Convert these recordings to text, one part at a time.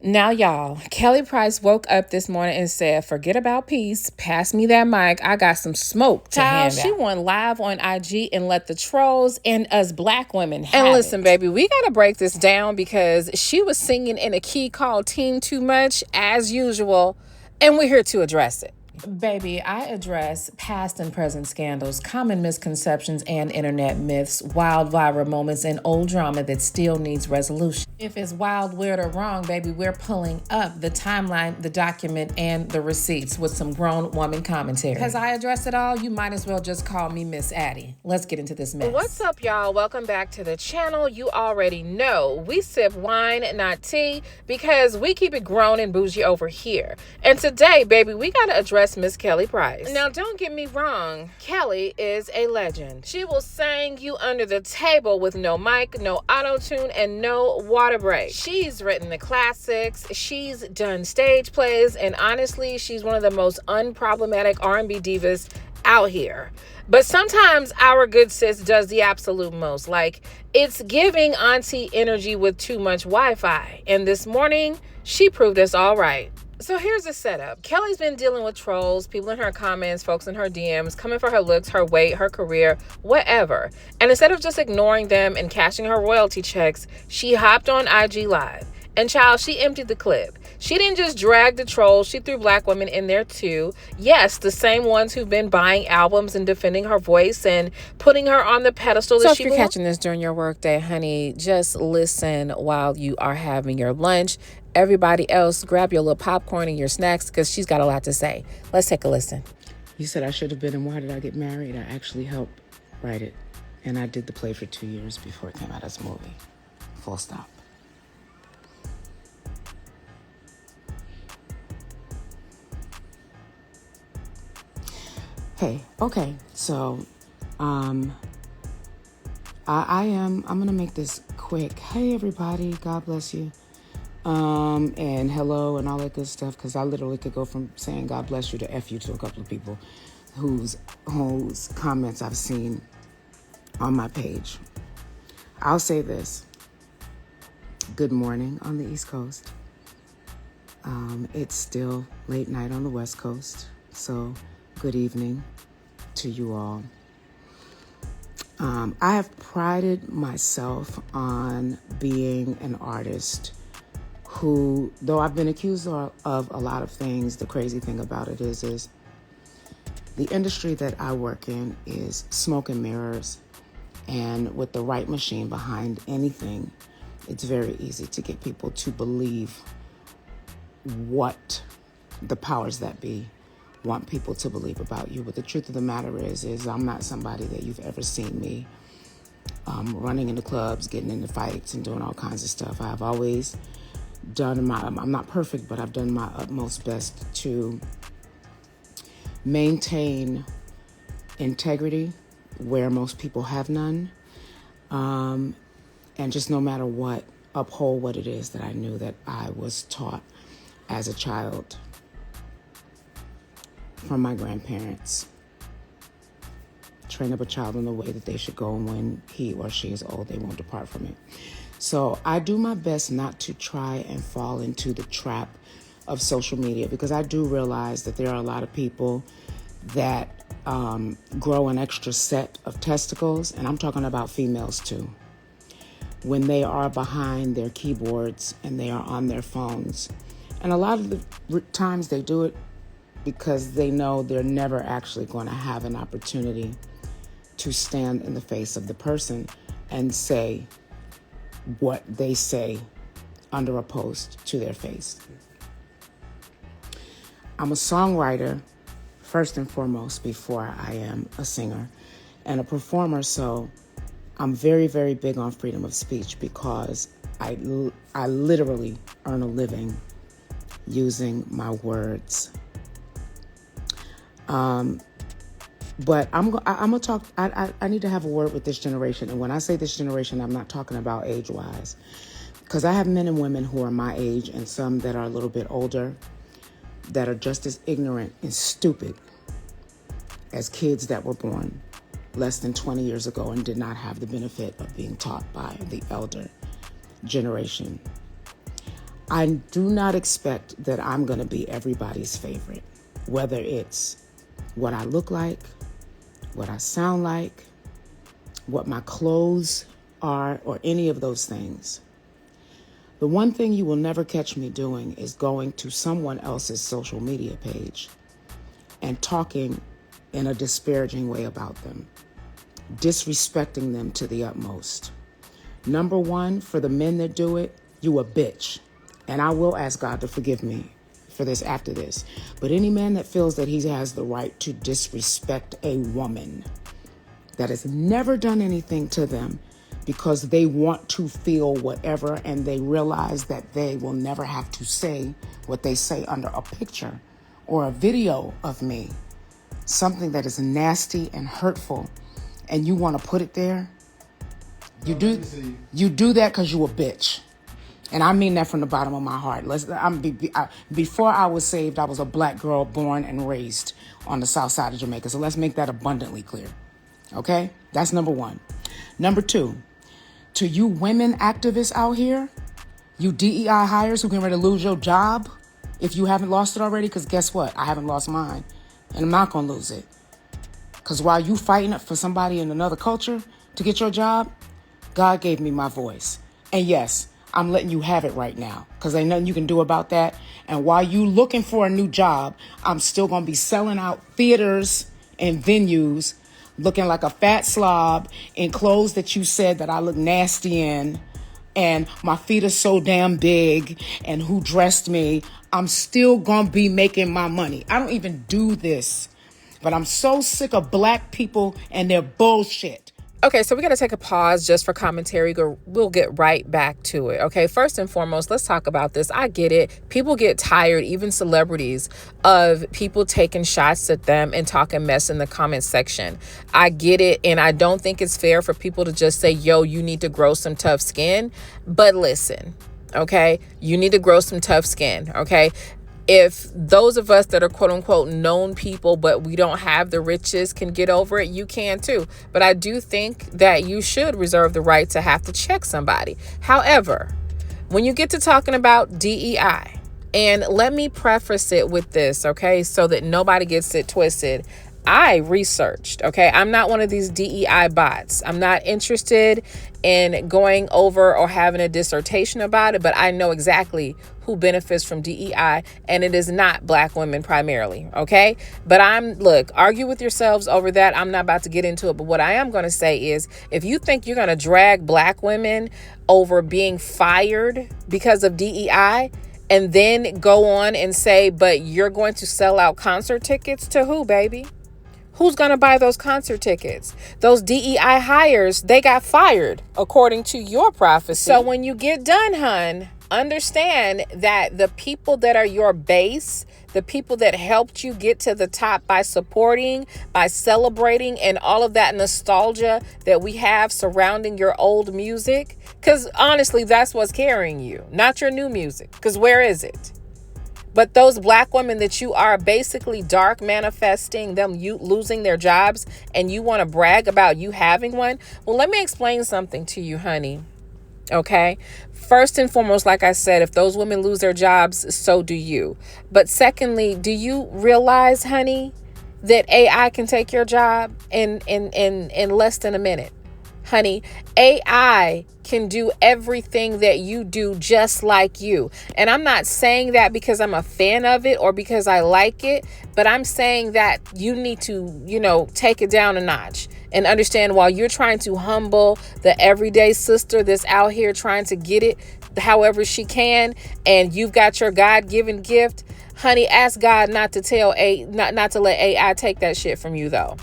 Now, y'all, Kelly Price woke up this morning and said, forget about peace. Pass me that mic. I got some smoke to hand out. She went live on IG and let the trolls and us black women have it. And listen, baby, we got to break this down because she was singing in a key called Team Too Much, as usual, and we're here to address it. Baby, I address past and present scandals, common misconceptions and internet myths, wild viral moments, and old drama that still needs resolution. If it's wild, weird, or wrong, baby, we're pulling up the timeline, the document, and the receipts with some grown woman commentary. Because I address it all, you might as well just call me Miss Addie. Let's get into this mess. What's up, y'all? Welcome back to the channel. You already know we sip wine, not tea, because we keep it grown and bougie over here. And today, baby, we gotta address Miss Kelly Price. Now, don't get me wrong. Kelly is a legend. She will sing you under the table with no mic, no auto-tune, and no water break. She's written the classics. She's done stage plays. And honestly, she's one of the most unproblematic R&B divas out here. But sometimes our good sis does the absolute most. Like, it's giving auntie energy with too much Wi-Fi. And this morning, she proved us all right. So here's the setup. Kelly's been dealing with trolls, people in her comments, folks in her DMs, coming for her looks, her weight, her career, whatever. And instead of just ignoring them and cashing her royalty checks, she hopped on IG Live. And child, she emptied the clip. She didn't just drag the trolls, she threw black women in there too. Yes, the same ones who've been buying albums and defending her voice and putting her on the pedestal that she belongs. So if you're catching this during your workday, honey, just listen while you are having your lunch. Everybody else, grab your little popcorn and your snacks because she's got a lot to say. Let's take a listen. You said I should have been in Why Did I Get Married? I actually helped write it. And I did the play for 2 years before it came out as a movie. Full stop. Hey, okay. So, I'm gonna make this quick. Hey everybody, God bless you. And hello and all that good stuff, because I literally could go from saying God bless you to F you to a couple of people whose comments I've seen on my page. I'll say this. Good morning on the East Coast. It's still late night on the West Coast, so good evening to you all. I have prided myself on being an artist who, though I've been accused of a lot of things, the crazy thing about it is the industry that I work in is smoke and mirrors. And with the right machine behind anything, it's very easy to get people to believe what the powers that be want people to believe about you. But the truth of the matter is I'm not somebody that you've ever seen me running into clubs, getting into fights, and doing all kinds of stuff. I've always done I'm not perfect, but I've done my utmost best to maintain integrity where most people have none. And just no matter what, uphold what it is that I knew that I was taught as a child from my grandparents. Train up a child in the way that they should go, and when he or she is old, they won't depart from it. So I do my best not to try and fall into the trap of social media, because I do realize that there are a lot of people that grow an extra set of testicles, and I'm talking about females too, when they are behind their keyboards and they are on their phones. And a lot of the times they do it because they know they're never actually going to have an opportunity to stand in the face of the person and say what they say under a post to their face. I'm a songwriter first and foremost before I am a singer and a performer, so I'm very, very big on freedom of speech because I literally earn a living using my words. But I'm gonna talk. I need to have a word with this generation, and when I say this generation, I'm not talking about age-wise, because I have men and women who are my age, and some that are a little bit older, that are just as ignorant and stupid as kids that were born less than 20 years ago and did not have the benefit of being taught by the elder generation. I do not expect that I'm going to be everybody's favorite, whether it's what I look like, what I sound like, what my clothes are, or any of those things. The one thing you will never catch me doing is going to someone else's social media page and talking in a disparaging way about them, disrespecting them to the utmost. Number one, for the men that do it, you a bitch. And I will ask God to forgive me for this after this. But any man that feels that he has the right to disrespect a woman that has never done anything to them because they want to feel whatever and they realize that they will never have to say what they say under a picture or a video of me, something that is nasty and hurtful, and you want to put it there, you do that because you a bitch. And I mean that from the bottom of my heart. Before I was saved, I was a black girl born and raised on the south side of Jamaica. So let's make that abundantly clear. Okay? That's number one. Number two, to you women activists out here, you DEI hires who getting ready to lose your job if you haven't lost it already, because guess what? I haven't lost mine, and I'm not going to lose it. Because while you fighting for somebody in another culture to get your job, God gave me my voice. And yes, I'm letting you have it right now because ain't nothing you can do about that. And while you looking for a new job, I'm still going to be selling out theaters and venues looking like a fat slob in clothes that you said that I look nasty in. And my feet are so damn big. And who dressed me? I'm still going to be making my money. I don't even do this. But I'm so sick of black people and their bullshit. Okay, so we got to take a pause just for commentary. We'll get right back to it. Okay, first and foremost, let's talk about this. I get it. People get tired, even celebrities, of people taking shots at them and talking mess in the comment section. I get it, and I don't think it's fair for people to just say, yo, you need to grow some tough skin. But listen, okay, you need to grow some tough skin, okay? If those of us that are quote unquote known people, but we don't have the riches can get over it, you can too. But I do think that you should reserve the right to have to check somebody. However, when you get to talking about DEI, and let me preface it with this, okay, so that nobody gets it twisted. I researched, okay? I'm not one of these DEI bots. I'm not interested in going over or having a dissertation about it, but I know exactly who benefits from DEI, and it is not black women primarily, okay? But argue with yourselves over that. I'm not about to get into it, but what I am going to say is if you think you're going to drag black women over being fired because of DEI, and then go on and say, but you're going to sell out concert tickets to who, baby? Who's going to buy those concert tickets? Those DEI hires, they got fired, according to your prophecy. So when you get done, hun, understand that the people that are your base, the people that helped you get to the top by supporting, by celebrating, and all of that nostalgia that we have surrounding your old music, because honestly, that's what's carrying you, not your new music, because where is it? But those black women that you are basically dark manifesting them you losing their jobs, and you want to brag about you having one. Well, let me explain something to you, honey. Okay. First and foremost, like I said, if those women lose their jobs, so do you. But secondly, do you realize, honey, that AI can take your job in less than a minute? Honey, AI can do everything that you do just like you. And I'm not saying that because I'm a fan of it or because I like it, but I'm saying that you need to, take it down a notch and understand while you're trying to humble the everyday sister that's out here trying to get it however she can, and you've got your God-given gift, honey, ask God not to let AI take that shit from you though.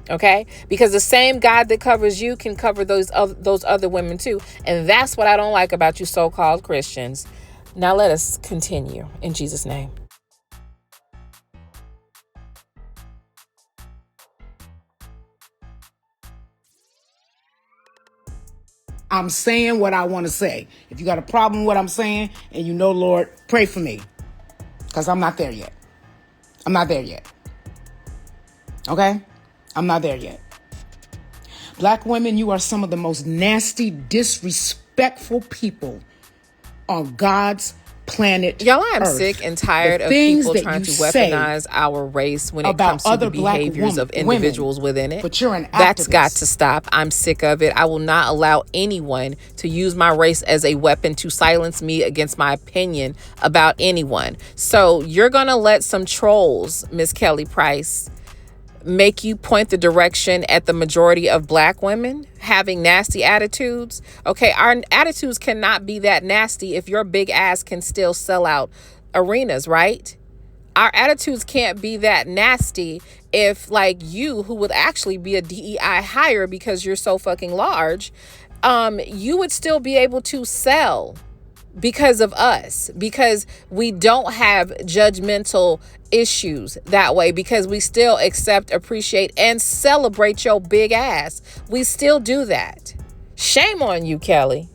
Okay, because the same God that covers you can cover those other women too. And that's what I don't like about you so-called Christians. Now let us continue in Jesus' name. I'm saying what I want to say. If you got a problem with what I'm saying and Lord, pray for me, because I'm not there yet. Okay? I'm not there yet. Black women, you are some of the most nasty, disrespectful people on God's planet Y'all, I'm Earth. sick and tired of people trying to weaponize our race when it comes to the behaviors of individuals within it. But you're an activist. That's got to stop. I'm sick of it. I will not allow anyone to use my race as a weapon to silence me against my opinion about anyone. So you're going to let some trolls, Miss Kelly Price, make you point the direction at the majority of black women having nasty attitudes? Okay, our attitudes cannot be that nasty if your big ass can still sell out arenas, right? Our attitudes can't be that nasty if, like, you, who would actually be a DEI hire because you're so fucking large, you would still be able to sell because of us, because we don't have judgmental issues that way, because we still accept, appreciate, and celebrate your big ass. We still do that. Shame on you, Kelly.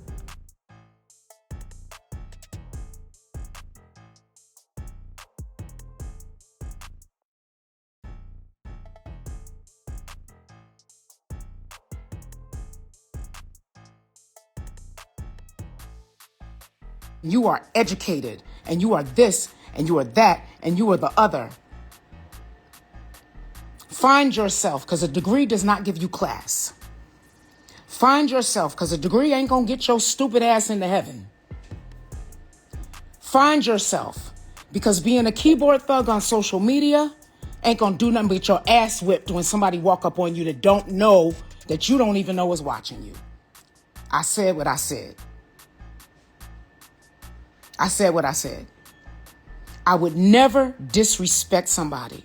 You are educated, and you are this, and you are that, and you are the other. Find yourself, because a degree does not give you class. Find yourself, because a degree ain't going to get your stupid ass into heaven. Find yourself, because being a keyboard thug on social media ain't going to do nothing but get your ass whipped when somebody walk up on you that don't know, that you don't even know is watching you. I said what I said. I said what I said. I would never disrespect somebody.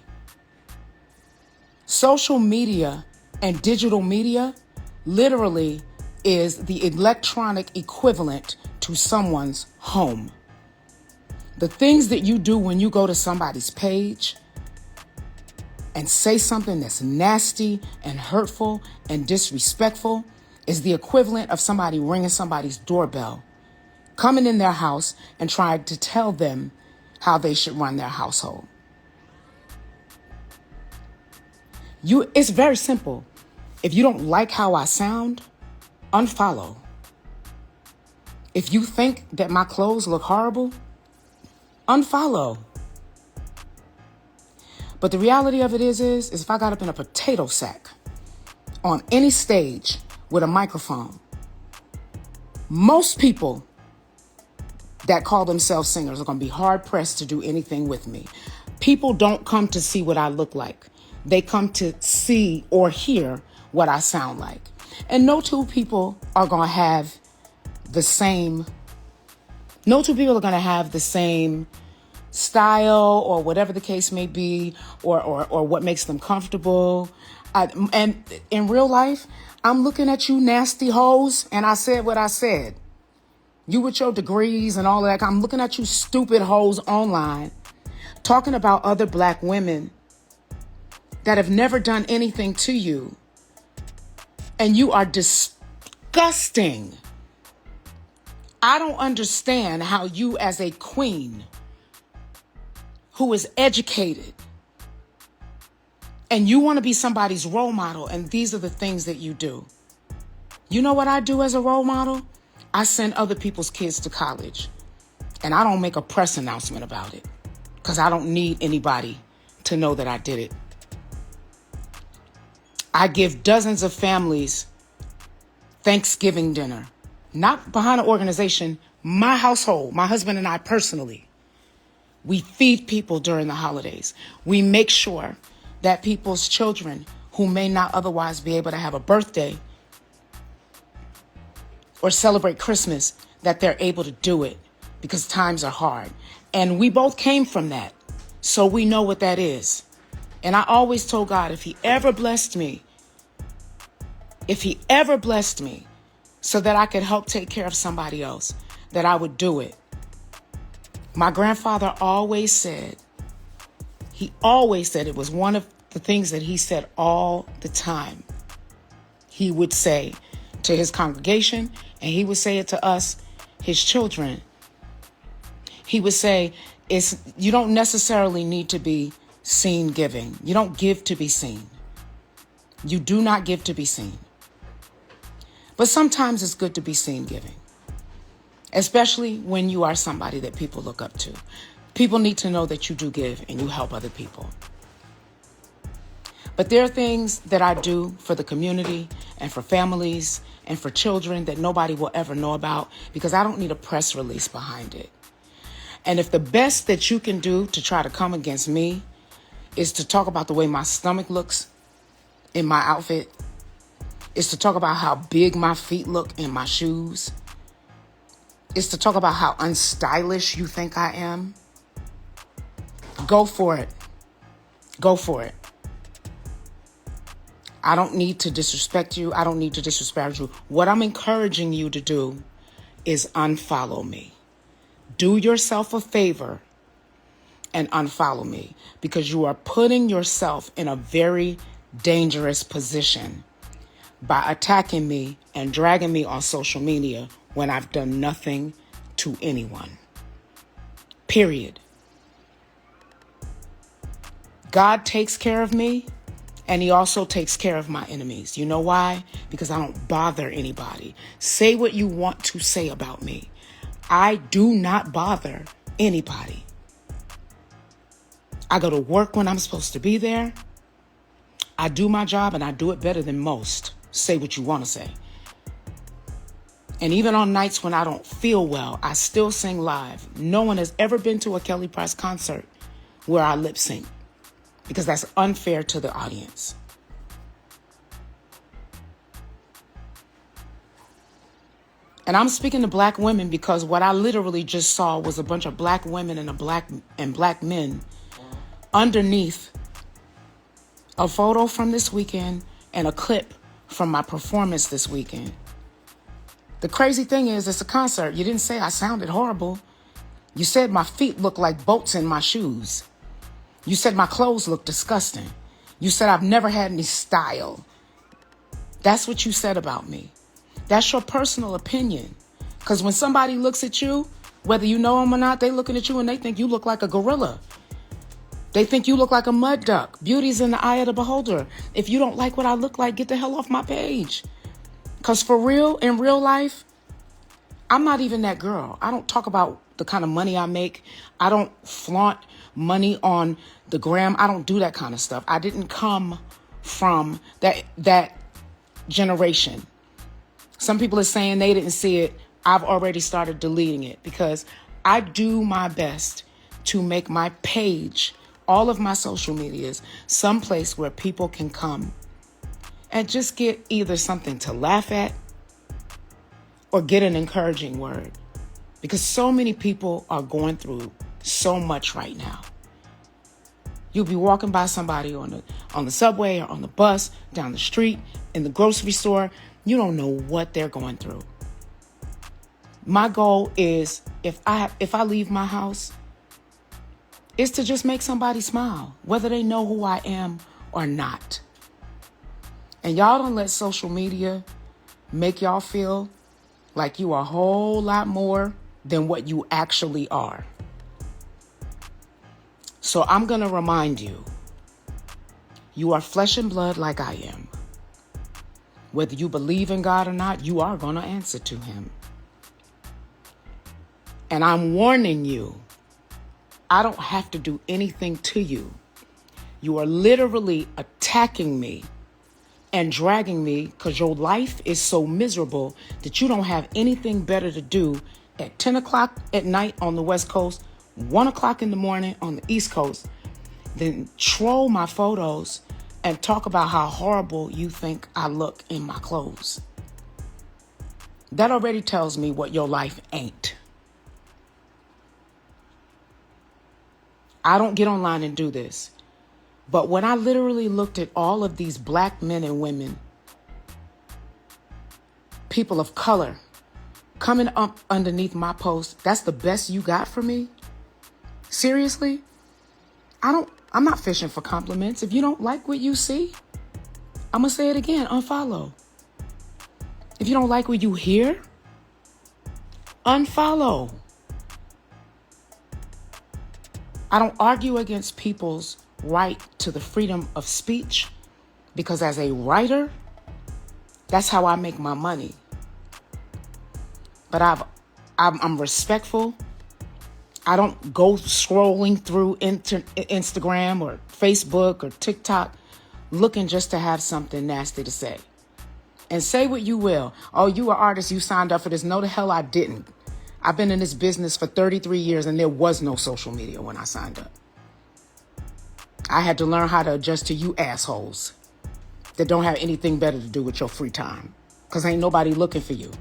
Social media and digital media literally is the electronic equivalent to someone's home. The things that you do when you go to somebody's page and say something that's nasty and hurtful and disrespectful is the equivalent of somebody ringing somebody's doorbell, coming in their house and trying to tell them how they should run their household. It's very simple. If you don't like how I sound, unfollow. If you think that my clothes look horrible, unfollow. But the reality of it is if I got up in a potato sack on any stage with a microphone, most people that call themselves singers are going to be hard pressed to do anything with me. People don't come to see what I look like. They come to see or hear what I sound like. And no two people are going to have the same style or whatever the case may be, or what makes them comfortable. And in real life, I'm looking at you nasty hoes, and I said what I said. You with your degrees and all of that. I'm looking at you stupid hoes online talking about other black women that have never done anything to you. And you are disgusting. I don't understand how you, as a queen who is educated, and you want to be somebody's role model, and these are the things that you do. You know what I do as a role model? I send other people's kids to college, and I don't make a press announcement about it because I don't need anybody to know that I did it. I give dozens of families Thanksgiving dinner, not behind an organization, my household, my husband and I personally. We feed people during the holidays. We make sure that people's children who may not otherwise be able to have a birthday or celebrate Christmas, that they're able to do it because times are hard. And we both came from that, so we know what that is. And I always told God, if he ever blessed me so that I could help take care of somebody else, that I would do it. My grandfather always said it was one of the things that he said all the time. He would say to his congregation, and he would say it to us, his children. He would say, you don't necessarily need to be seen giving. You don't give to be seen. You do not give to be seen. But sometimes it's good to be seen giving. especially when you are somebody that people look up to. People need to know that you do give and you help other people. But there are things that I do for the community and for families and for children that nobody will ever know about because I don't need a press release behind it. And if the best that you can do to try to come against me is to talk about the way my stomach looks in my outfit, is to talk about how big my feet look in my shoes, is to talk about how unstylish you think I am, go for it. Go for it. I don't need to disrespect you. I don't need to disrespect you. What I'm encouraging you to do is unfollow me. Do yourself a favor and unfollow me because you are putting yourself in a very dangerous position by attacking me and dragging me on social media when I've done nothing to anyone. Period. God takes care of me. And he also takes care of my enemies. You know why? Because I don't bother anybody. Say what you want to say about me. I do not bother anybody. I go to work when I'm supposed to be there. I do my job and I do it better than most. Say what you want to say. And even on nights when I don't feel well, I still sing live. No one has ever been to a Kelly Price concert where I lip sync. Because that's unfair to the audience. And I'm speaking to black women because what I literally just saw was a bunch of black women and black men underneath a photo from this weekend and a clip from my performance this weekend. The crazy thing is, it's a concert. You didn't say I sounded horrible. You said my feet look like boats in my shoes. You said my clothes look disgusting. You said I've never had any style. That's what you said about me. That's your personal opinion. Because when somebody looks at you, whether you know them or not, they looking at you and they think you look like a gorilla. They think you look like a mud duck. Beauty's in the eye of the beholder. If you don't like what I look like, get the hell off my page. Because for real, in real life, I'm not even that girl. I don't talk about the kind of money I make. I don't flaunt money on the gram. I don't do that kind of stuff. I didn't come from that generation. Some people are saying they didn't see it. I've already started deleting it because I do my best to make my page, all of my social medias, someplace where people can come and just get either something to laugh at or get an encouraging word. Because so many people are going through so much right now. You'll be walking by somebody on the subway or on the bus, down the street, in the grocery store. You don't know what they're going through. My goal is, if I leave my house, is to just make somebody smile, whether they know who I am or not. And y'all don't let social media make y'all feel like you are a whole lot more than what you actually are. So I'm going to remind you, you are flesh and blood like I am. Whether you believe in God or not, you are going to answer to him. And I'm warning you, I don't have to do anything to you. You are literally attacking me and dragging me because your life is so miserable that you don't have anything better to do at 10 o'clock at night on the West Coast, 1 o'clock in the morning on the East Coast, than troll my photos and talk about how horrible you think I look in my clothes. That already tells me what your life ain't. I don't get online and do this. But when I literally looked at all of these black men and women, people of color, coming up underneath my post, that's the best you got for me? Seriously? I'm not fishing for compliments. If you don't like what you see, I'm going to say it again, unfollow. If you don't like what you hear, unfollow. I don't argue against people's right to the freedom of speech because as a writer, that's how I make my money. But I've I'm respectful. I don't go scrolling through Instagram or Facebook or TikTok looking just to have something nasty to say. And say what you will. Oh, you are artist, you signed up for this. No, the hell I didn't. I've been in this business for 33 years and there was no social media when I signed up. I had to learn how to adjust to you assholes that don't have anything better to do with your free time. Because ain't nobody looking for you.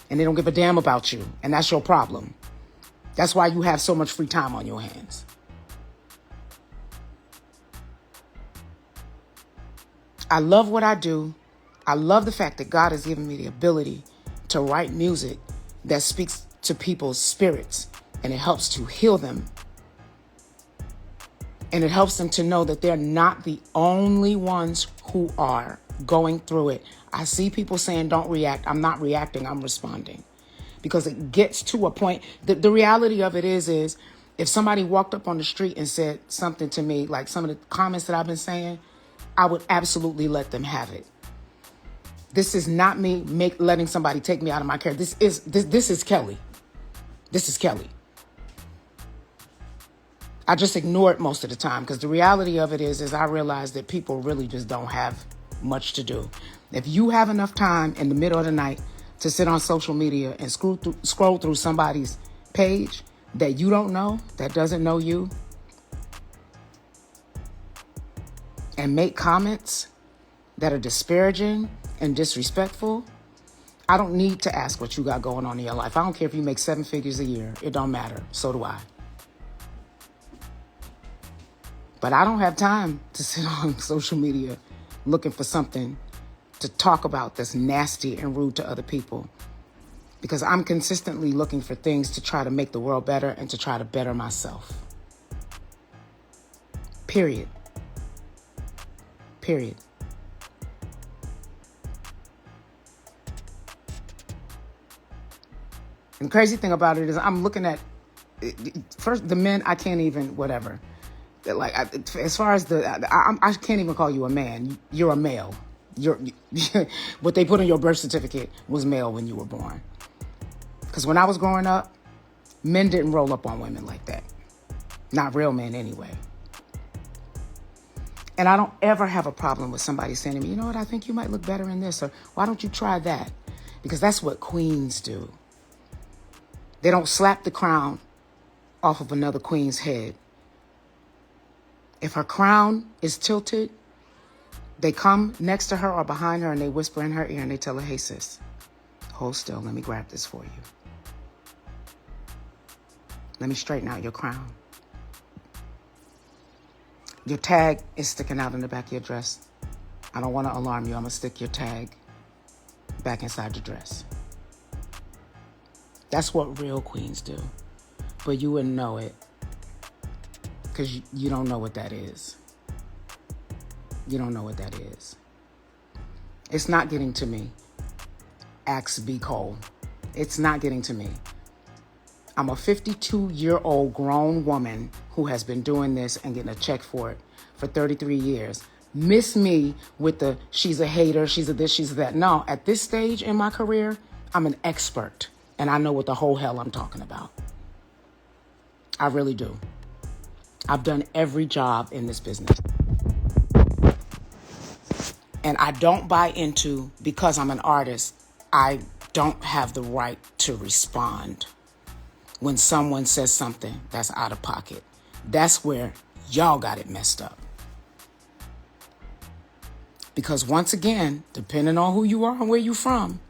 And they don't give a damn about you. And that's your problem. That's why you have so much free time on your hands. I love what I do. I love the fact that God has given me the ability to write music that speaks to people's spirits. And it helps to heal them. And it helps them to know that they're not the only ones who are going through it. I see people saying, don't react. I'm not reacting. I'm responding. Because it gets to a point. The reality of it is if somebody walked up on the street and said something to me, like some of the comments that I've been saying, I would absolutely let them have it. This is not me letting somebody take me out of my character. This is Kelly. This is Kelly. I just ignore it most of the time because the reality of it is I realize that people really just don't have much to do. If you have enough time in the middle of the night to sit on social media and scroll through somebody's page that you don't know, that doesn't know you, and make comments that are disparaging and disrespectful, I don't need to ask what you got going on in your life. I don't care if you make 7 figures a year. It don't matter. So do I. But I don't have time to sit on social media looking for something to talk about that's nasty and rude to other people. Because I'm consistently looking for things to try to make the world better and to try to better myself. Period. Period. And the crazy thing about it is I'm looking at, first, the men, I can't even, whatever. Like, as far as I can't even call you a man. You're a male. What they put on your birth certificate was male when you were born. Because when I was growing up, men didn't roll up on women like that. Not real men anyway. And I don't ever have a problem with somebody saying to me, you know what, I think you might look better in this, or why don't you try that? Because that's what queens do. They don't slap the crown off of another queen's head. If her crown is tilted, they come next to her or behind her and they whisper in her ear and they tell her, hey sis, hold still, let me grab this for you. Let me straighten out your crown. Your tag is sticking out in the back of your dress. I don't want to alarm you. I'm going to stick your tag back inside your dress. That's what real queens do. But you wouldn't know it because you don't know what that is. You don't know what that is. It's not getting to me. Axe B. Cole. It's not getting to me. I'm a 52-year-old grown woman who has been doing this and getting a check for it for 33 years. Miss me with the she's a hater, she's a this, she's a that. No, at this stage in my career, I'm an expert and I know what the whole hell I'm talking about. I really do. I've done every job in this business. And I don't buy into, because I'm an artist, I don't have the right to respond when someone says something that's out of pocket. That's where y'all got it messed up. Because once again, depending on who you are and where you're from,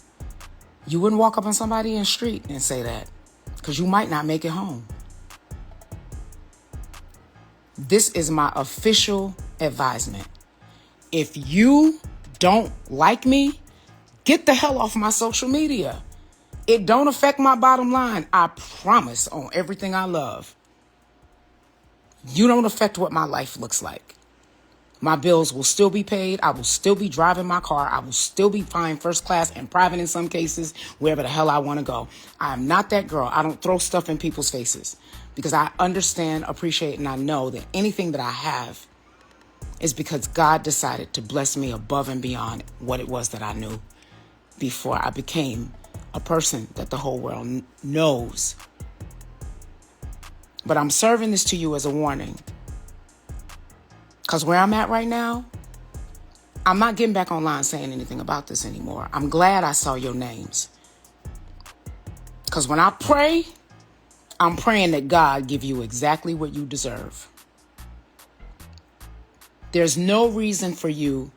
you wouldn't walk up on somebody in the street and say that, because you might not make it home. This is my official advisement. If you don't like me, get the hell off my social media. It don't affect my bottom line. I promise on everything I love. You don't affect what my life looks like. My bills will still be paid. I will still be driving my car. I will still be flying first class and private in some cases, wherever the hell I want to go. I'm not that girl. I don't throw stuff in people's faces because I understand, appreciate, and I know that anything that I have is because God decided to bless me above and beyond what it was that I knew before I became a person that the whole world knows. But I'm serving this to you as a warning. Because where I'm at right now, I'm not getting back online saying anything about this anymore. I'm glad I saw your names. Because when I pray, I'm praying that God give you exactly what you deserve. There's no reason for you,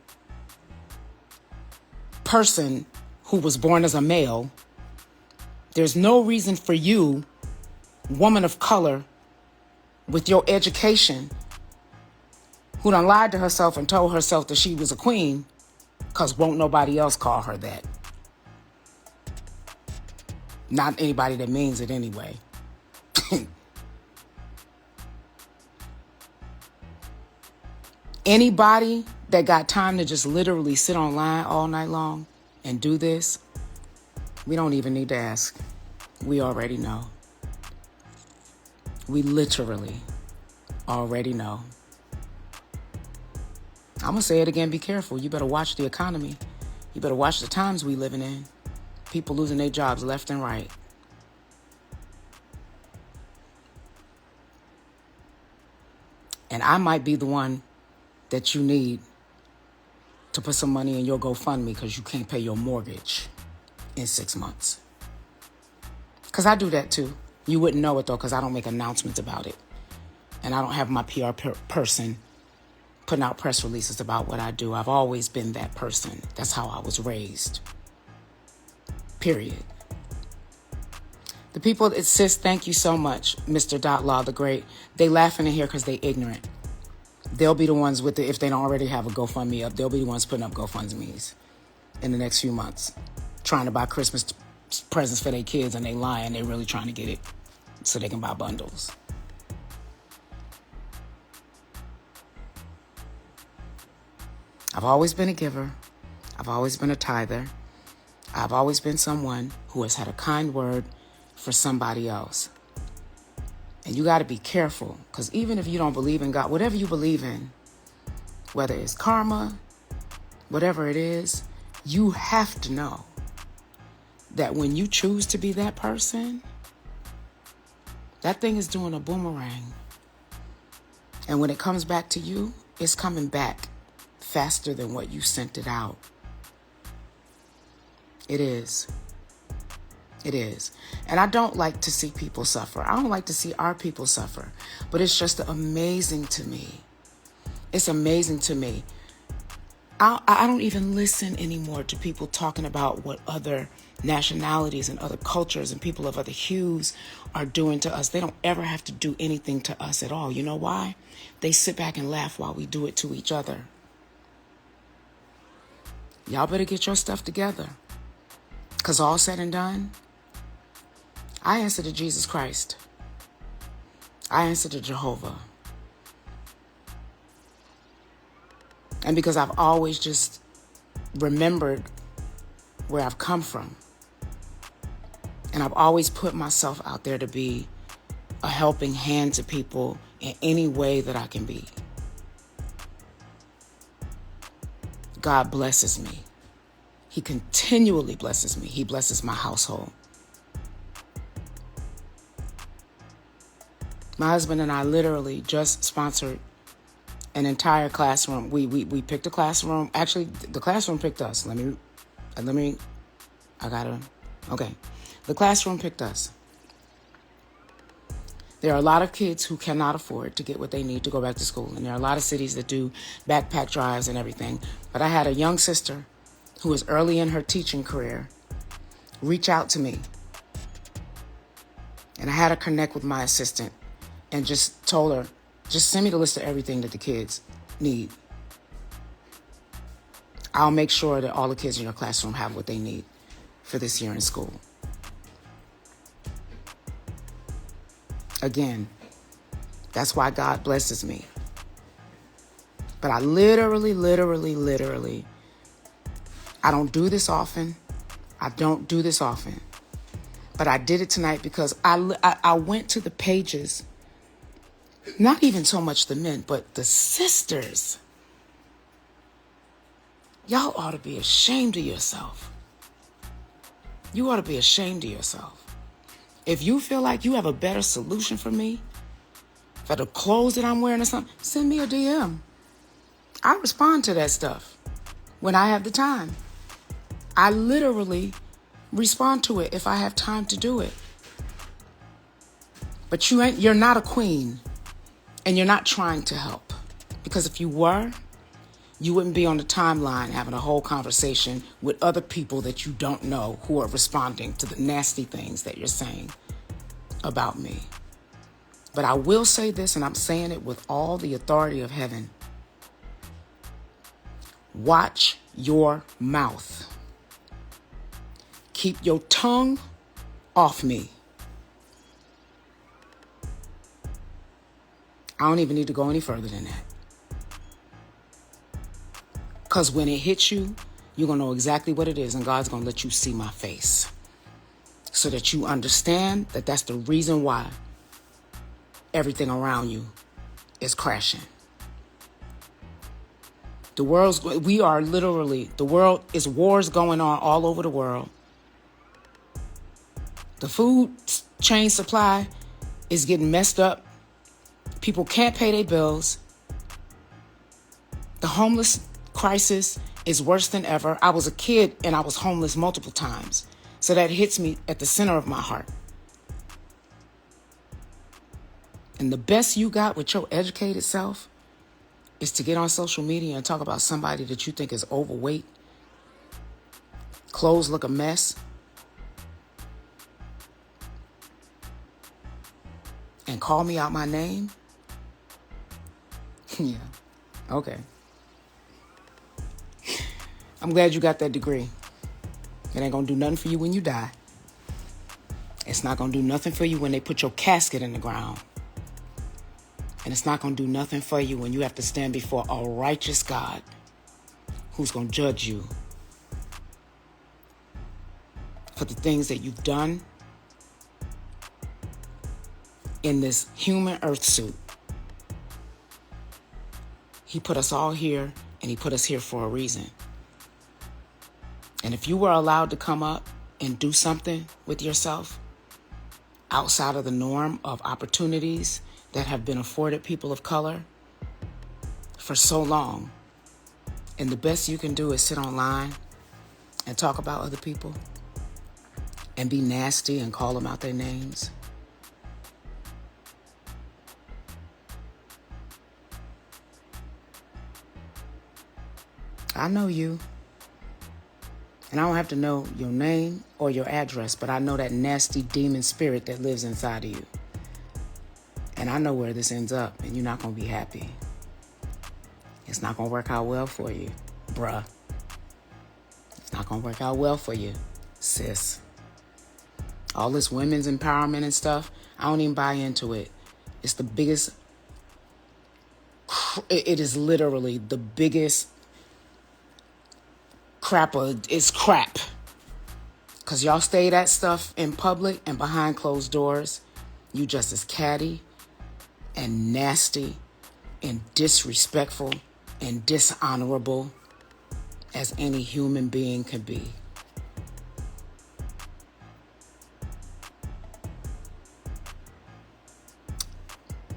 person who was born as a male, there's no reason for you, woman of color, with your education, who done lied to herself and told herself that she was a queen, because won't nobody else call her that. Not anybody that means it anyway. Anybody that got time to just literally sit online all night long and do this, we don't even need to ask. We already know. We literally already know. I'm going to say it again, be careful. You better watch the economy. You better watch the times we living in. People losing their jobs left and right. And I might be the one that you need to put some money in your GoFundMe because you can't pay your mortgage in 6 months. Because I do that too. You wouldn't know it though because I don't make announcements about it. And I don't have my PR person putting out press releases about what I do. I've always been that person. That's how I was raised. Period. The people that sis, thank you so much, Mr. Law the Great. They laughing in here because they ignorant. They'll be the ones with if they don't already have a GoFundMe up, they'll be the ones putting up GoFundMes in the next few months, trying to buy Christmas presents for their kids, and they lying. They're really trying to get it so they can buy bundles. I've always been a giver. I've always been a tither. I've always been someone who has had a kind word for somebody else. And you got to be careful, because even if you don't believe in God, whatever you believe in, whether it's karma, whatever it is, you have to know that when you choose to be that person, that thing is doing a boomerang. And when it comes back to you, it's coming back faster than what you sent it out. It is. It is. And I don't like to see people suffer. I don't like to see our people suffer. But it's just amazing to me. It's amazing to me. I don't even listen anymore to people talking about what other nationalities and other cultures and people of other hues are doing to us. They don't ever have to do anything to us at all. You know why? They sit back and laugh while we do it to each other. Y'all better get your stuff together. Because all said and done, I answer to Jesus Christ. I answer to Jehovah. And because I've always just remembered where I've come from. And I've always put myself out there to be a helping hand to people in any way that I can be. God blesses me. He continually blesses me. He blesses my household. My husband and I literally just sponsored an entire classroom. We picked a classroom. Actually, the classroom picked us. The classroom picked us. There are a lot of kids who cannot afford to get what they need to go back to school. And there are a lot of cities that do backpack drives and everything. But I had a young sister who is early in her teaching career reach out to me. And I had her connect with my assistant and just told her, just send me the list of everything that the kids need. I'll make sure that all the kids in your classroom have what they need for this year in school. Again, that's why God blesses me. But I literally, I don't do this often. But I did it tonight because I went to the pages, not even so much the men, but the sisters. Y'all ought to be ashamed of yourself. You ought to be ashamed of yourself. If you feel like you have a better solution for me, for the clothes that I'm wearing or something, send me a DM. I respond to that stuff when I have the time. I literally respond to it if I have time to do it. But you're not a queen, and you're not trying to help. Because if you were, you wouldn't be on the timeline having a whole conversation with other people that you don't know who are responding to the nasty things that you're saying about me. But I will say this, and I'm saying it with all the authority of heaven. Watch your mouth. Keep your tongue off me. I don't even need to go any further than that. Because when it hits you, you're going to know exactly what it is, and God's going to let you see my face so that you understand that that's the reason why everything around you is crashing. The world is wars going on all over the world. The food chain supply is getting messed up. People can't pay their bills. The homeless crisis is worse than ever. I was a kid and I was homeless multiple times. So that hits me at the center of my heart. And the best you got with your educated self is to get on social media and talk about somebody that you think is overweight. Clothes look a mess. And call me out my name. Yeah, okay. I'm glad you got that degree. It ain't gonna do nothing for you when you die. It's not gonna do nothing for you when they put your casket in the ground. And it's not gonna do nothing for you when you have to stand before a righteous God who's gonna judge you for the things that you've done in this human earth suit. He put us all here, and he put us here for a reason. And if you were allowed to come up and do something with yourself outside of the norm of opportunities that have been afforded people of color for so long, and the best you can do is sit online and talk about other people and be nasty and call them out their names, I know you. And I don't have to know your name or your address, but I know that nasty demon spirit that lives inside of you. And I know where this ends up, and you're not going to be happy. It's not going to work out well for you, bruh. It's not going to work out well for you, sis. All this women's empowerment and stuff, I don't even buy into it. It's the biggest, it is literally the biggest it's crap. Because y'all say that stuff in public and behind closed doors. You just as catty and nasty and disrespectful and dishonorable as any human being can be.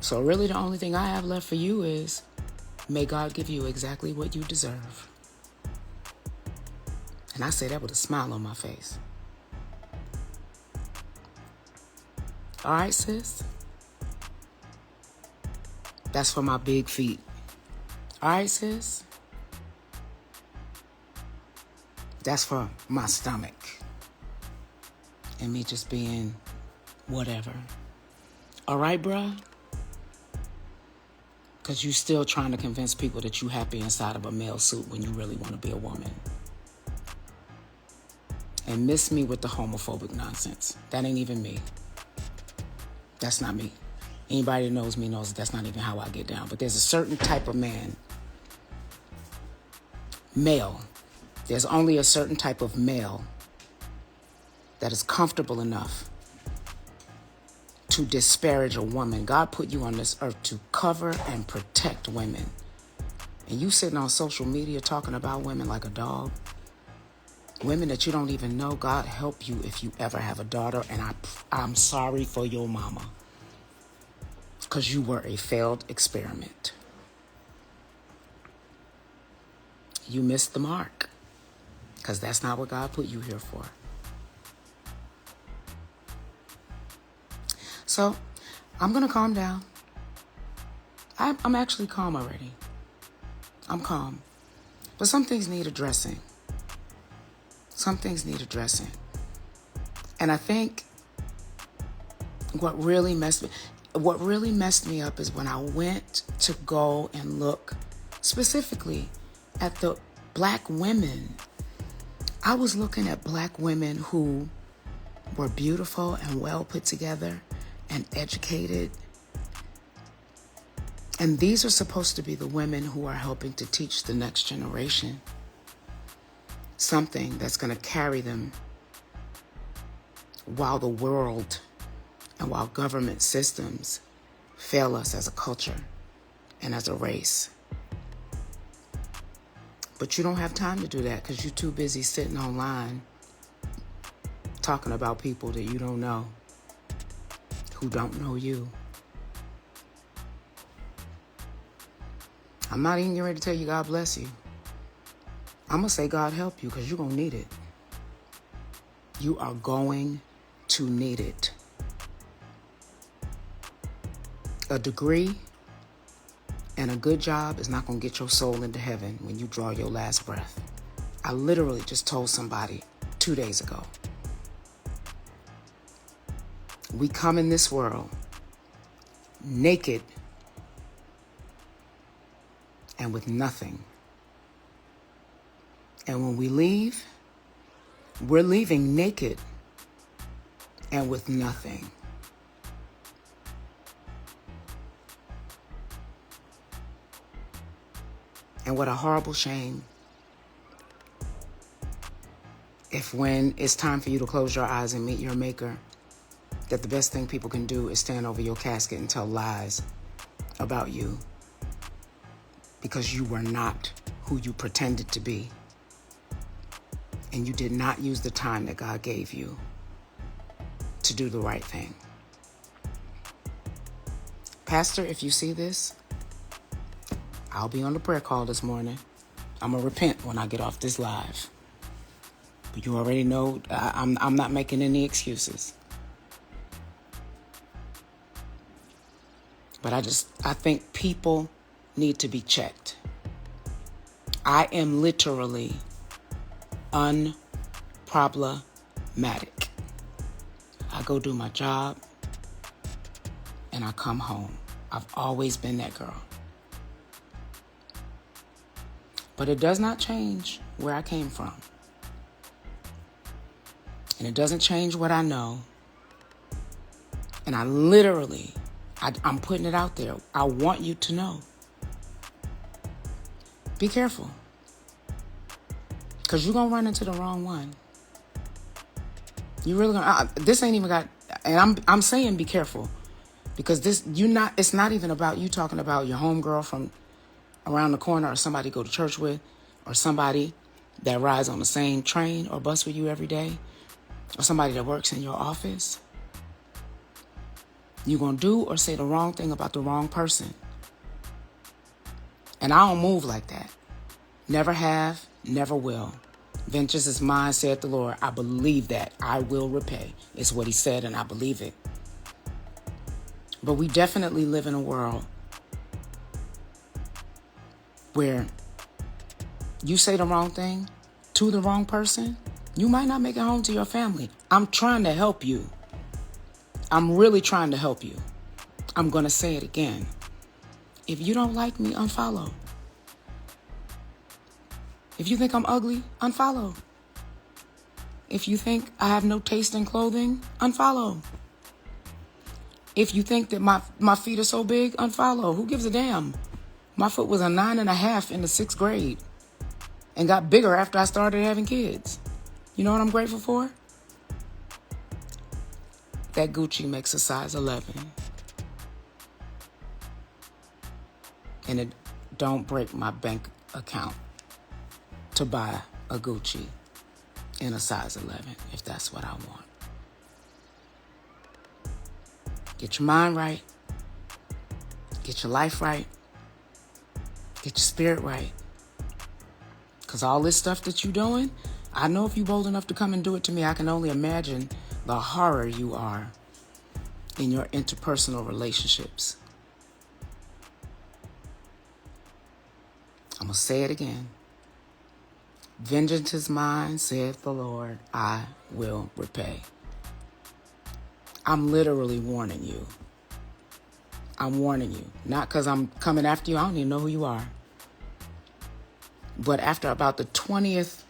So really the only thing I have left for you is, may God give you exactly what you deserve. And I say that with a smile on my face. All right, sis? That's for my big feet. All right, sis? That's for my stomach. And me just being whatever. All right, bruh? Because you still trying to convince people that you happy inside of a male suit when you really want to be a woman. And miss me with the homophobic nonsense. That ain't even me. That's not me. Anybody that knows me knows that that's not even how I get down. But there's a certain type of male. There's only a certain type of male that is comfortable enough to disparage a woman. God put you on this earth to cover and protect women. And you sitting on social media talking about women like a dog. Women that you don't even know, God help you if you ever have a daughter. And I'm sorry for your mama, because you were a failed experiment. You missed the mark, because that's not what God put you here for. So I'm going to calm down. I'm actually calm already. I'm calm. But some things need addressing. Some things need addressing. And I think what really messed me up is when I went to go and look specifically at the black women. I was looking at black women who were beautiful and well put together and educated. And these are supposed to be the women who are helping to teach the next generation something that's going to carry them while the world and while government systems fail us as a culture and as a race. But you don't have time to do that because you're too busy sitting online talking about people that you don't know, who don't know you. I'm not even getting ready to tell you God bless you. I'm going to say God help you, because you're going to need it. You are going to need it. A degree and a good job is not going to get your soul into heaven when you draw your last breath. I literally just told somebody 2 days ago. We come in this world naked and with nothing. And when we leave, we're leaving naked and with nothing. And what a horrible shame if when it's time for you to close your eyes and meet your maker, that the best thing people can do is stand over your casket and tell lies about you because you were not who you pretended to be. And you did not use the time that God gave you to do the right thing. Pastor, if you see this, I'll be on the prayer call this morning. I'm going to repent when I get off this live. But you already know I'm not making any excuses. But I think people need to be checked. I am literally unproblematic. I go do my job and I come home. I've always been that girl. But it does not change where I came from. And it doesn't change what I know. And I literally, I'm putting it out there. I want you to know. Be careful. Because you're going to run into the wrong one. You really going to, this ain't even got, and I'm saying be careful. Because it's not even about you talking about your homegirl from around the corner or somebody you go to church with or somebody that rides on the same train or bus with you every day or somebody that works in your office. You're going to do or say the wrong thing about the wrong person. And I don't move like that. Never have, never will. Vengeance is mine, saith the Lord. I believe that. I will repay. It's what he said, and I believe it. But we definitely live in a world where you say the wrong thing to the wrong person, you might not make it home to your family. I'm trying to help you. I'm really trying to help you. I'm going to say it again. If you don't like me, unfollow. If you think I'm ugly, unfollow. If you think I have no taste in clothing, unfollow. If you think that my feet are so big, unfollow. Who gives a damn? My foot was a 9.5 in the 6th grade and got bigger after I started having kids. You know what I'm grateful for? That Gucci makes a size 11. And it don't break my bank account to buy a Gucci. in a size 11 if that's what I want. Get your mind right. Get your life right. Get your spirit right. Because all this stuff that you're doing, I know if you're bold enough to come and do it to me, I can only imagine the horror you are in your interpersonal relationships. I'm going to say it again. Vengeance is mine, saith the Lord, I will repay. I'm literally warning you. I'm warning you. Not because I'm coming after you. I don't even know who you are. But after about the 20th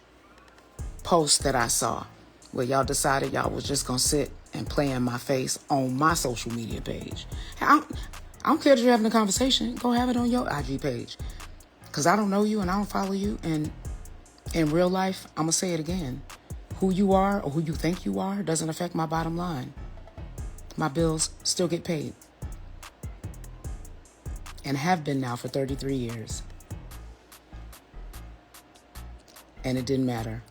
post that I saw, where y'all decided y'all was just going to sit and play in my face on my social media page. I don't care if you're having a conversation. Go have it on your IG page. Because I don't know you and I don't follow you. And in real life, I'm going to say it again. Who you are or who you think you are doesn't affect my bottom line. My bills still get paid. And have been now for 33 years. And it didn't matter.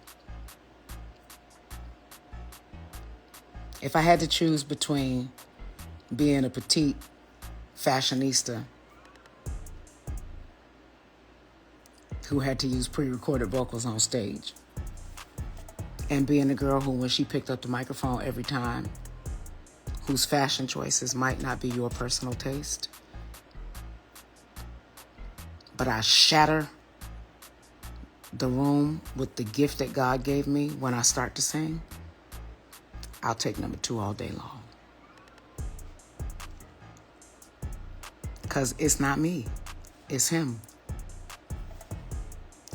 If I had to choose between being a petite fashionista who had to use pre-recorded vocals on stage and being a girl who, when she picked up the microphone every time, whose fashion choices might not be your personal taste, but I shatter the room with the gift that God gave me when I start to sing, I'll take number 2 all day long. Because it's not me. It's him.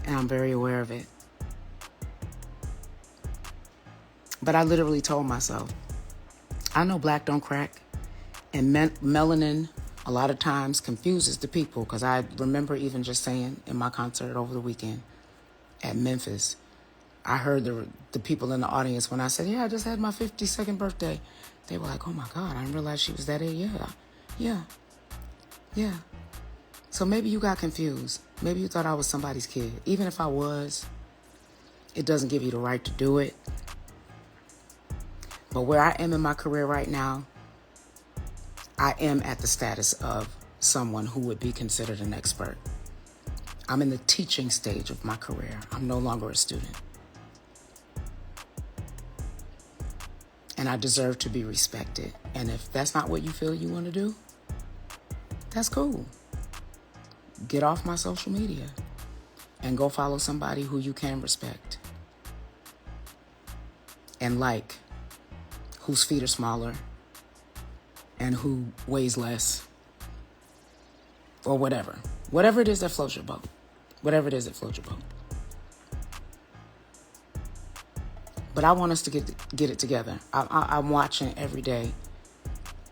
And I'm very aware of it. But I literally told myself, I know black don't crack. And melanin a lot of times confuses the people. Because I remember even just saying in my concert over the weekend at Memphis, I heard the people in the audience when I said, yeah, I just had my 52nd birthday. They were like, oh my God, I didn't realize she was that age. Yeah. So maybe you got confused. Maybe you thought I was somebody's kid. Even if I was, it doesn't give you the right to do it. But where I am in my career right now, I am at the status of someone who would be considered an expert. I'm in the teaching stage of my career. I'm no longer a student. And I deserve to be respected. And if that's not what you feel you want to do, that's cool. Get off my social media and go follow somebody who you can respect and like, whose feet are smaller and who weighs less, or whatever. Whatever it is that floats your boat. Whatever it is that floats your boat. But I want us to get it together. I'm watching every day,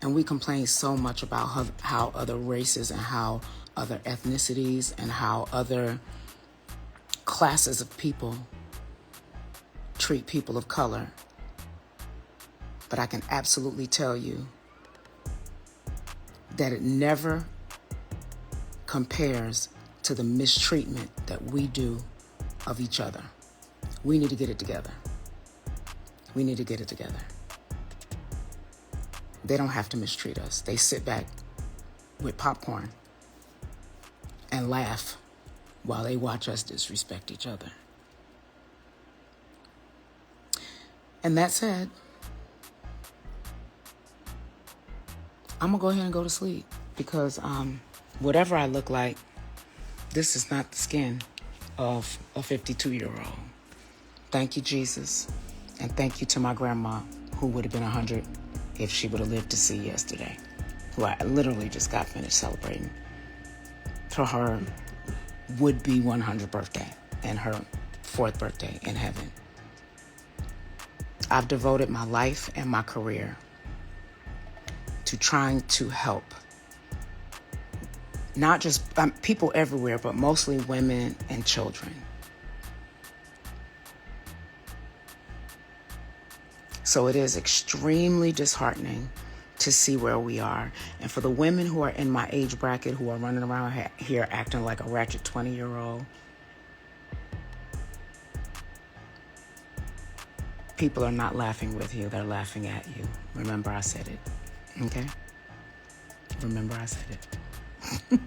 and we complain so much about how other races and how other ethnicities and how other classes of people treat people of color. But I can absolutely tell you that it never compares to the mistreatment that we do of each other. We need to get it together. We need to get it together. They don't have to mistreat us. They sit back with popcorn and laugh while they watch us disrespect each other. And that said, I'm going to go ahead and go to sleep because whatever I look like, this is not the skin of a 52-year-old. Thank you, Jesus. And thank you to my grandma, who would have been 100 if she would have lived to see yesterday, who I literally just got finished celebrating for her would-be 100th birthday and her 4th birthday in heaven. I've devoted my life and my career to trying to help not just people everywhere, but mostly women and children. So it is extremely disheartening to see where we are. And for the women who are in my age bracket who are running around here acting like a ratchet 20-year-old, people are not laughing with you. They're laughing at you. Remember I said it. Okay? Remember I said it.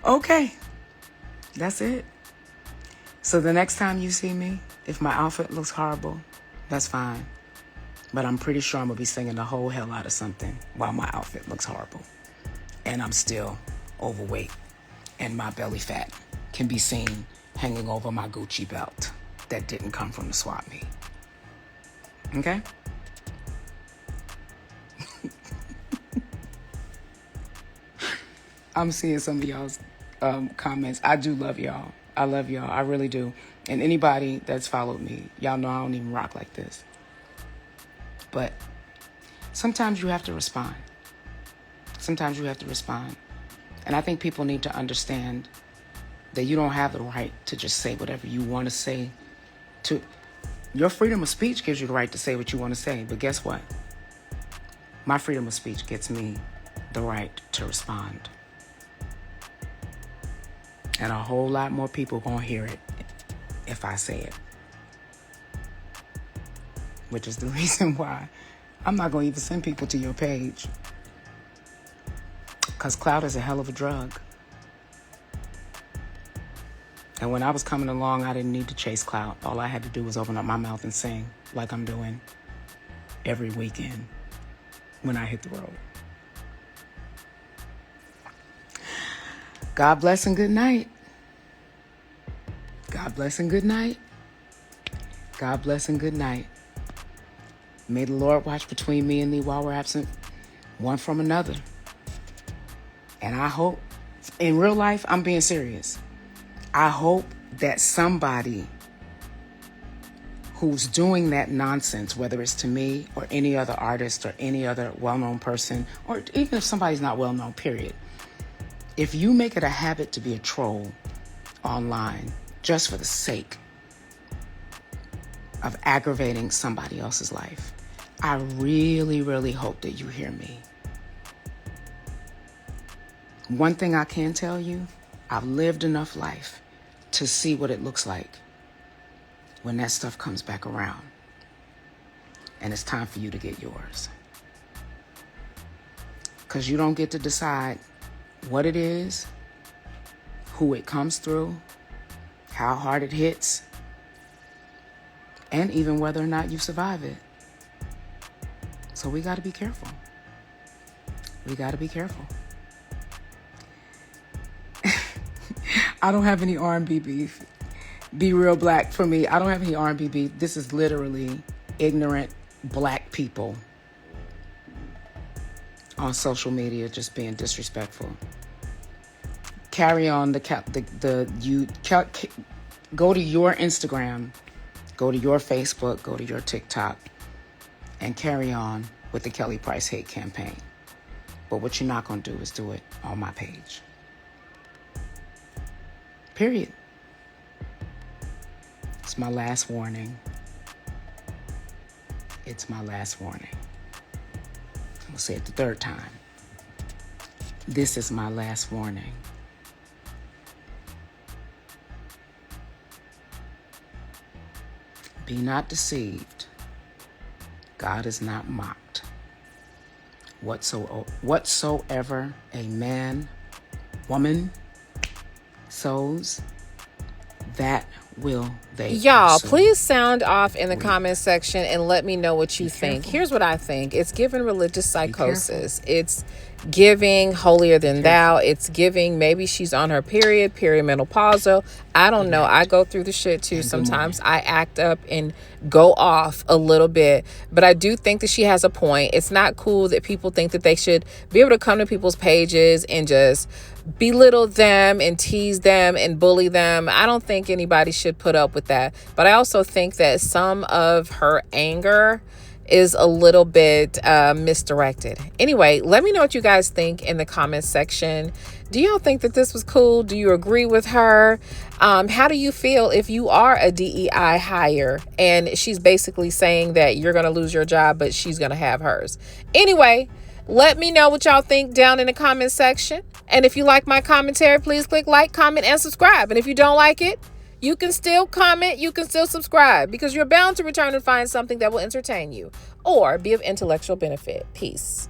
Okay. That's it. So the next time you see me, if my outfit looks horrible, that's fine. But I'm pretty sure I'm going to be singing the whole hell out of something while my outfit looks horrible. And I'm still overweight. And my belly fat can be seen hanging over my Gucci belt that didn't come from the swap meet. Okay? I'm seeing some of y'all's comments. I do love y'all. I love y'all. I really do. And anybody that's followed me, y'all know I don't even rock like this. But sometimes you have to respond. Sometimes you have to respond. And I think people need to understand that you don't have the right to just say whatever you want to say. Your freedom of speech gives you the right to say what you want to say. But guess what? My freedom of speech gets me the right to respond. And a whole lot more people gonna hear it if I say it. Which is the reason why I'm not gonna even send people to your page. Because clout is a hell of a drug. And when I was coming along, I didn't need to chase clout. All I had to do was open up my mouth and sing like I'm doing every weekend when I hit the road. God bless and good night. God bless and good night. God bless and good night. May the Lord watch between me and thee while we're absent one from another. And I hope, in real life, I'm being serious. I hope that somebody who's doing that nonsense, whether it's to me or any other artist or any other well-known person, or even if somebody's not well-known, period. If you make it a habit to be a troll online just for the sake of aggravating somebody else's life, I really, really hope that you hear me. One thing I can tell you, I've lived enough life to see what it looks like when that stuff comes back around. And it's time for you to get yours. Because you don't get to decide what it is, who it comes through, how hard it hits, and even whether or not you survive it. So we got to be careful. We got to be careful. I don't have any R&B beef. Be real black for me. I don't have any R&B beef. This is literally ignorant black people on social media just being disrespectful. Carry on go to your Instagram, go to your Facebook, go to your TikTok, and carry on with the Kelly Price hate campaign. But what you're not going to do is do it on my page. Period. It's my last warning. It's my last warning. I'm going to say it the third time. This is my last warning. Be not deceived. God is not mocked. Whatsoever a man, woman sows, that will they Y'all, also please sound off in the reap. comment section and let me know what you think. Careful. Here's what I think. It's giving religious psychosis. It's giving holier than thou. It's giving maybe she's on her perimenopausal. I don't know. I go through the shit too. Sometimes I act up and go off a little bit, but I do think that she has a point. It's not cool that people think that they should be able to come to people's pages and just belittle them and tease them and bully them. I don't think anybody should put up with that. But I also think that some of her anger is a little bit misdirected. Anyway, let me know what you guys think in the comment section. Do y'all think that this was cool? Do you agree with her? How do you feel if you are a DEI hire and she's basically saying that you're going to lose your job, but she's going to have hers? Anyway, let me know what y'all think down in the comment section. And if you like my commentary, please click like, comment, and subscribe. And if you don't like it, You can still comment, you can still subscribe, because you're bound to return and find something that will entertain you or be of intellectual benefit. Peace.